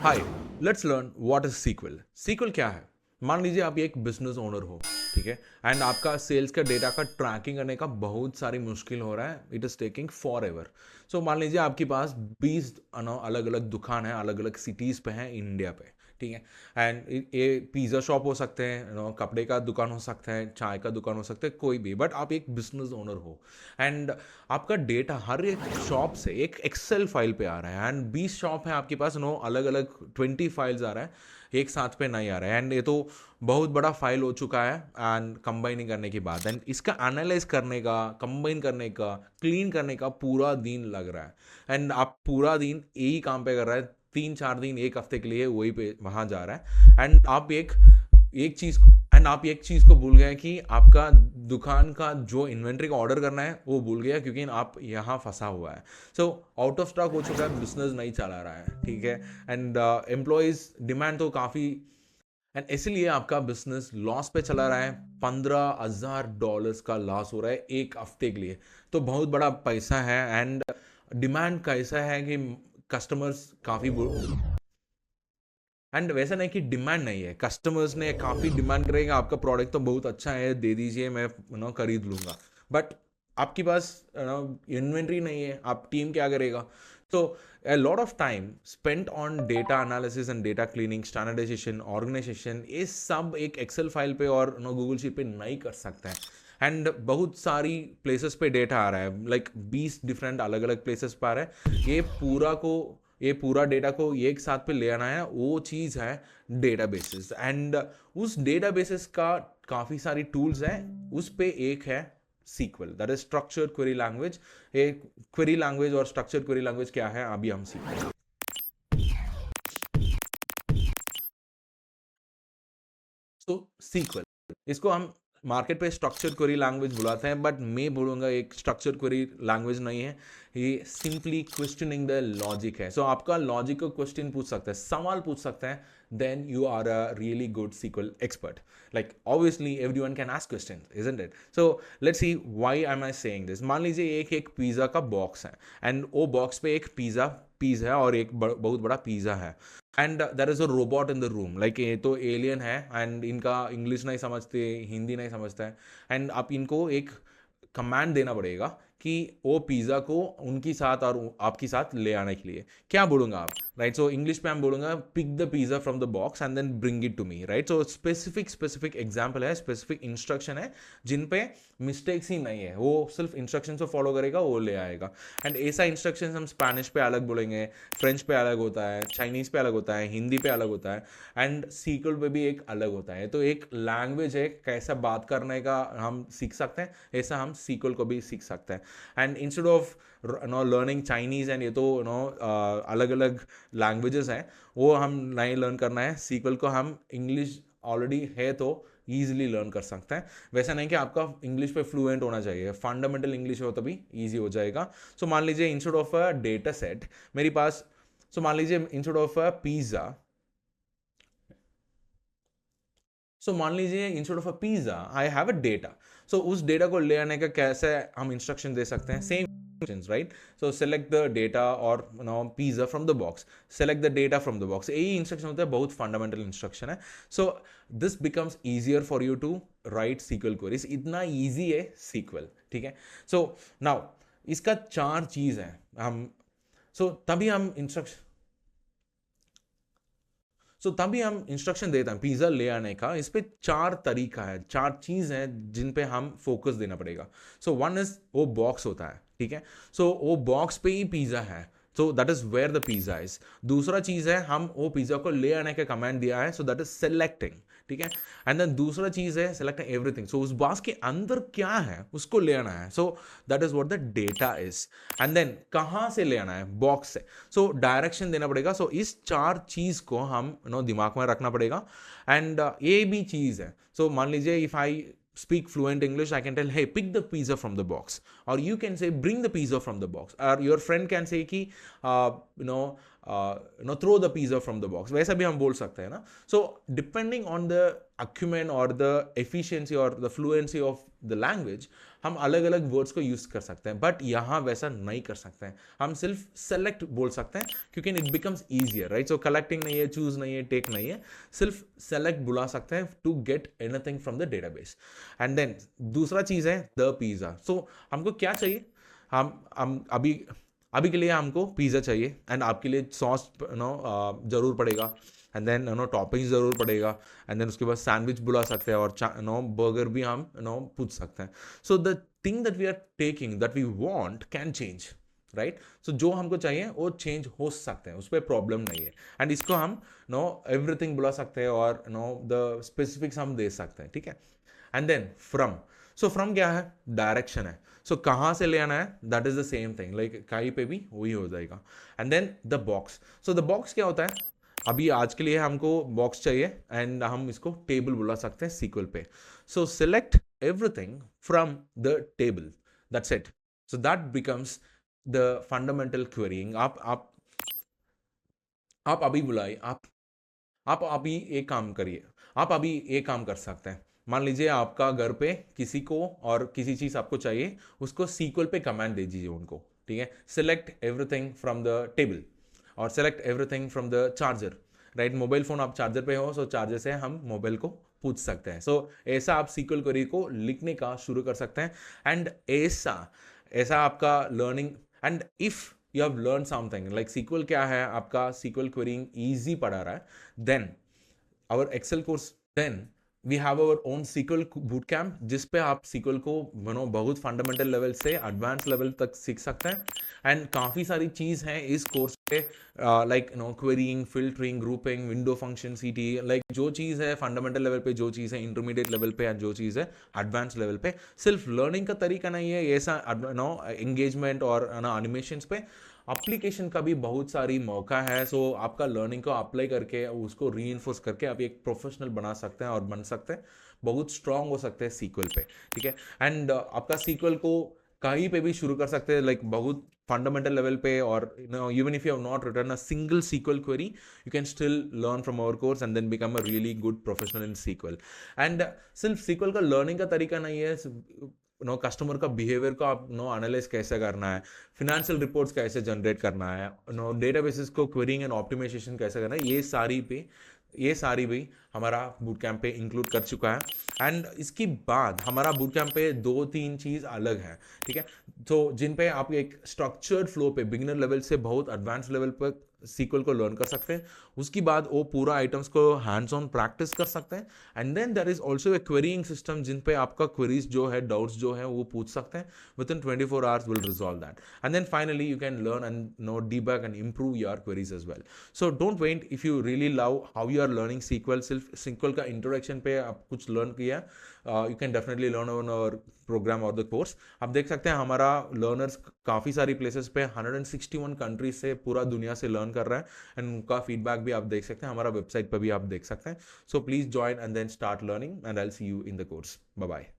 Hi, let's learn what is SQL. SQL क्या है? मान लीजिए आप एक बिजनेस ओनर हो, ठीक है, एंड आपका सेल्स का डेटा का ट्रैकिंग करने का बहुत सारी मुश्किल हो रहा है। It is taking forever. So मान लीजिए आपके पास 20 अलग अलग दुकान है, अलग अलग सिटीज पे हैं इंडिया पे, ठीक है। एंड ये पिज़्ज़ा शॉप हो सकते हैं, कपड़े का दुकान हो सकता है, चाय का दुकान हो सकता है, कोई भी, बट आप एक बिजनेस ओनर हो। एंड आपका डेटा हर एक शॉप से एक एक्सेल फाइल पे आ रहा है, एंड 20 शॉप है आपके पास, अलग अलग 20 फाइल्स आ रहा है, एक साथ पे नहीं आ रहा है। एंड ये तो बहुत बड़ा फाइल हो चुका है। एंड कंबाइनिंग करने की बात, एंड इसका एनालाइज करने का, कंबाइन करने का, क्लीन करने का पूरा दिन लग रहा है। एंड आप पूरा दिन यही काम पे कर रहा है, 3-4 दिन, एक हफ्ते के लिए वही पे वहां जा रहा है। एंड आप एक चीज एंड आप एक चीज को भूल गए कि आपका दुकान का जो इन्वेंट्री का ऑर्डर करना है वो भूल गया, क्योंकि आप यहाँ फंसा हुआ है। सो आउट ऑफ स्टॉक हो चुका है, बिजनेस नहीं चला रहा है, ठीक है। एंड एम्प्लॉयज डिमांड तो काफ़ी, एंड इसलिए आपका बिजनेस लॉस पे चला रहा है। $15,000 का लॉस हो रहा है एक हफ्ते के लिए। तो बहुत बड़ा पैसा है। एंड डिमांड कैसा है कि कस्टमर्स काफ़ी, एंड वैसा नहीं कि डिमांड नहीं है, कस्टमर्स ने काफ़ी डिमांड करेगा, आपका प्रोडक्ट तो बहुत अच्छा है, दे दीजिए, मैं खरीद लूँगा। बट आपके पास इन्वेंट्री नहीं है, आप टीम क्या करेगा? तो a lot of time spent on data analysis and data cleaning, standardization, organization, ये सब एक एक्सेल फाइल पे और गूगल शीट पे नहीं कर सकता है। एंड बहुत सारी प्लेसेस पे डेटा आ रहा है, लाइक 20 डिफरेंट अलग अलग प्लेसेस पे आ रहा है। ये पूरा डेटा को एक साथ पे ले आना है, वो चीज़ है डेटाबेसेस। एंड उस डेटाबेसेस का काफ़ी सारी टूल्स हैं, उस पे एक है SQL, that is structured query language. ये क्वेरी लैंग्वेज और स्ट्रक्चर्ड क्वेरी लैंग्वेज क्या है, अभी हम सीखेंगे। तो सीक्वल, इसको हम मार्केट पे स्ट्रक्चर्ड क्वेरी लैंग्वेज बुलाते हैं, बट मैं बोलूँगा एक स्ट्रक्चर्ड क्वेरी लैंग्वेज नहीं है, ये सिंपली क्वेश्चनिंग द लॉजिक है। सो आपका लॉजिक को क्वेश्चन पूछ सकता है, सवाल पूछ सकता है, then you are a really good SQL expert. Like obviously everyone can ask questions, isn't it? So let's see why am I saying this. मान लीजिए एक एक पिज़्ज़ा का बॉक्स है, एंड वो बॉक्स पे एक पिज़्ज़ा पीस है और एक बहुत बड़ा पिज़्ज़ा है। And there is a robot in the room, like ये तो एलियन है, एंड इनका इंग्लिश नहीं समझते, हिंदी नहीं समझता है। एंड आप इनको एक कमांड देना पड़ेगा कि वो पिज़्ज़ा को उनकी साथ और आपके साथ ले आने के लिए। क्या बोलूँगा आप, राइट? सो इंग्लिश पे हम बोलूँगा pick the pizza from the box and then bring it to me, right? So specific example है, स्पेसिफिक इंस्ट्रक्शन है, जिन पे मिस्टेक्स ही नहीं है, वो सिर्फ इंस्ट्रक्शन को फॉलो करेगा, वो ले आएगा। एंड ऐसा इंस्ट्रक्शन हम स्पेनिश पे अलग बोलेंगे, फ्रेंच पे अलग होता है, चाइनीज़ पे अलग होता है, हिंदी पे अलग होता है, एंड सीक्वल पे भी एक अलग होता है। तो एक लैंग्वेज है, कैसा बात करने का हम सीख सकते हैं, ऐसा हम सीक्वल को भी सीख सकते हैं। And instead of learning Chinese and ये तो अलग अलग लैंग्वेजेस हैं, वो हम नहीं लर्न करना है। सीक्वल को हम इंग्लिश ऑलरेडी है तो ईजिली लर्न कर सकते हैं। वैसा नहीं कि आपका इंग्लिश पे फ्लुएंट होना चाहिए, फंडामेंटल इंग्लिश हो तभी ईजी हो जाएगा। सो मान लीजिए instead of a data set मेरे पास, सो मान लीजिए instead of a pizza, so मान लीजिए instead of a pizza I have a data. So उस डेटा को ले आने का कैसे हम इंस्ट्रक्शन दे सकते हैं, same right? So select the data or pizza from the box, select the data from the box, यही इंस्ट्रक्शन होता है, बहुत फंडामेंटल इंस्ट्रक्शन है। So this becomes easier for you to write SQL queries, इतना easy है SQL, ठीक है। So now इसका 4 चीज है, हम तभी हम इंस्ट्रक्शन, तभी हम इंस्ट्रक्शन देते हैं पिज्जा ले आने का। इस पे 4 तरीका है, 4 चीज है जिन पे हम फोकस देना पड़ेगा। सो वन इज वो बॉक्स होता है, ठीक है। सो वो बॉक्स पे ही पिज्जा है, so that is where the pizza is. दूसरा चीज है, हम वो पिज्जा को ले आने का कमांड दिया है, सो दैट इज सेलेक्टिंग, ठीक है। एंड देन दूसरा चीज है सेलेक्ट एवरीथिंग, सो उस बॉक्स के अंदर क्या है उसको ले आना है, so that is what the data is. And then कहां से ले आना है, बॉक्स से, सो डायरेक्शन देना पड़ेगा। सो इस 4 चीज को हम दिमाग में रखना पड़ेगा। एंड ये भी चीज है, सो मान लीजिए if I speak fluent English, I can tell, hey, pick the pizza from the box, or you can say bring the pizza from the box, or your friend can say ki, uh, you know throw the pizza from the box, वैसा भी हम बोल सकते हैं ना. So depending on the acumen और the efficiency और the fluency of the language हम अलग अलग वर्ड्स को यूज कर सकते हैं, बट यहाँ वैसा नहीं कर सकते हैं. हम सिर्फ सेलेक्ट बोल सकते हैं क्योंकि it becomes easier, right. So collecting नहीं है, चूज नहीं है, टेक नहीं है, सिर्फ सेलेक्ट बुला सकते हैं to get anything from the database. And then दूसरा चीज है द पिज्जा. सो हमको क्या चाहिए, हम अभी अभी के लिए हमको पिज्जा चाहिए एंड आपके लिए सॉस जरूर पड़ेगा, एंड देन टॉपिंग्स जरूर पड़ेगा, एंड देन उसके बाद सैंडविच बुला सकते हैं और बर्गर भी हम पूछ सकते हैं. So the thing that we are taking that we want can change, right. So जो हमको चाहिए वो चेंज हो सकते हैं, उस पर प्रॉब्लम नहीं है. एंड इसको हम एवरीथिंग बुला सकते हैं और द स्पेसिफिक्स हम दे सकते हैं, ठीक है. And then from. So from क्या है, डायरेक्शन है. सो कहाँ से ले आना है, that is the same thing, like कहीं पे भी वही हो जाएगा. And then the box. So the box क्या होता है, अभी आज के लिए हमको बॉक्स चाहिए एंड हम इसको टेबल बुला सकते हैं सीक्वल पे. So select everything from the table, that's it. So that becomes the fundamental querying. आप अभी बुलाए, आप अभी एक काम करिए, आप अभी एक काम कर सकते हैं. मान लीजिए आपका घर पे किसी को और किसी चीज आपको चाहिए, उसको सीक्वल पे कमांड दे दीजिए उनको, ठीक है. Select everything from the table और select everything from the charger, right. Mobile phone आप चार्जर पे हो, सो चार्जर से हम मोबाइल को पूछ सकते हैं. सो ऐसा आप सीक्वल क्वेरी को लिखने का शुरू कर सकते हैं. एंड ऐसा आपका learning, and if you have learn something like SQL क्या है, आपका सीक्वल क्वेरीइंग ईजी पढ़ा रहा है, then our Excel course, then we have our own SQL boot camp, जिस पे आप सीक्वल को बहुत फंडामेंटल लेवल से एडवांस लेवल तक सीख सकते हैं. एंड काफ़ी सारी चीज़ हैं इस कोर्स पे, like querying, filtering, grouping, window function, CT, like जो चीज़ है फंडामेंटल लेवल पे, जो चीज़ है इंटरमीडिएट लेवल पे, एंड जो चीज़ है एडवांस लेवल पे. सिर्फ लर्निंग का तरीका नहीं है ऐसा, एंगेजमेंट और एनिमेशंस पे एप्लीकेशन का भी बहुत सारी मौका है. सो आपका लर्निंग को अप्लाई करके उसको रीइंफोर्स करके आप एक प्रोफेशनल बना सकते हैं और बन सकते हैं, बहुत स्ट्रांग हो सकते हैं सीक्वल पे, ठीक है. एंड आपका सीक्वल को कहीं पे भी शुरू कर सकते हैं, लाइक बहुत फंडामेंटल लेवल पे, और even if you have not written a single SQL query, you can still learn from our course and then become a really good professional in SQL. And सिर्फ सीक्वल का learning का तरीका नहीं है, customer का behaviour को आप analyse कैसे करना है, फिनेंशियल रिपोर्ट्स कैसे जनरेट करना है, डेटाबेसेस को क्वेरिंग एंड ऑप्टिमाइजेशन कैसे करना है, ये सारी भी हमारा बूट कैंप पे इंक्लूड कर चुका है. एंड इसके बाद हमारा बूट कैंप पे 2-3 चीज़ अलग है, ठीक है. तो जिन पे आप एक स्ट्रक्चर्ड फ्लो पे बिगिनर लेवल से बहुत एडवांस लेवल पर सीक्वल को लर्न कर सकते हैं. उसके बाद वो पूरा आइटम्स को हैंड्स ऑन प्रैक्टिस कर सकते हैं. And then there is also a querying system, जिन पे आपका क्वेरीज जो है, डाउट्स जो है वो पूछ सकते हैं. Within 24 hours will resolve that. And then finally you can learn and debug and improve your queries as well. So don't wait, if you really love how you are learning SQL, सिर्फ SQL का introduction पे आप कुछ learn किया, you can definitely learn on our program और the course. आप देख सकते हैं हमारा लर्नर्स काफ़ी सारी प्लेसेस पे 161 कंट्रीज से पूरा दुनिया से लर्न कर रहा है, एंड उनका फीडबैक भी आप देख सकते हैं, हमारा वेबसाइट पर भी आप देख सकते हैं. So please join and then start learning, and I will see you in the course. Bye bye.